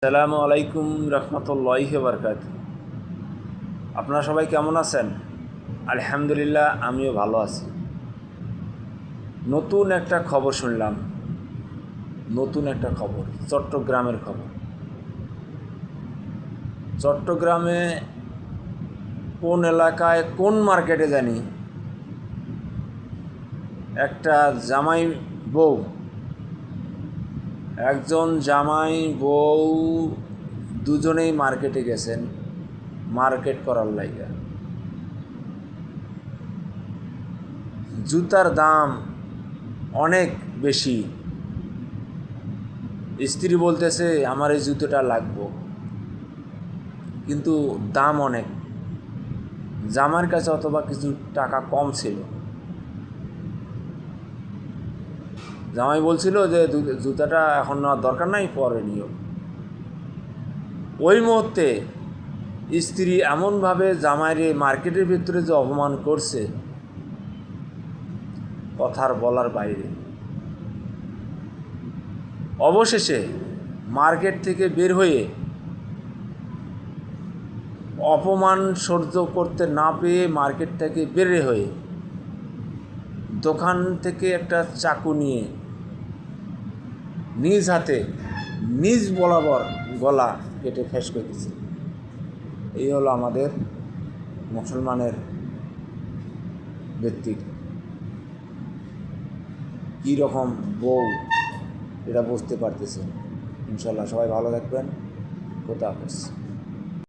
আসসালামু আলাইকুম রহমতুল্লাহি বারকাত। আপনারা সবাই কেমন আছেন? আলহামদুলিল্লাহ, আমিও ভালো আছি। নতুন একটা খবর শুনলাম, চট্টগ্রামের খবর। চট্টগ্রামে কোন এলাকায় কোন মার্কেটে জানি একটা জামাই বউ, একজন জামাই বউ দুজনেই মার্কেটে গেছেন মার্কেট করার লাইগা। জুতার দাম অনেক বেশি। স্ত্রী বলতেছে আমার এই জুতোটা লাগবো, কিন্তু দাম অনেক। জামার কাছে অথবা কিছু টাকা কম ছিল। জামাই বলছিল যে জুতাটা এখন নেওয়ার দরকার নাই, পরে নিও। ওই মুহূর্তে স্ত্রী এমনভাবে জামাইরে মার্কেটের ভিতরে যে অপমান করছে, কথার বলার বাইরে। অবশেষে মার্কেট থেকে বের হয়ে অপমান সহ্য করতে না পেয়ে মার্কেট থেকে বের হয়ে দোকান থেকে একটা চাকু নিয়ে নিজ হাতে নিজ বরাবর গলা কেটে ফেস করে দিচ্ছে। এই হলো আমাদের মুসলমানের ব্যক্তি। কী রকম বউ এটা বুঝতে পারতেছেন। ইনশাল্লাহ সবাই ভালো থাকবেন। খোদা হাফেজ।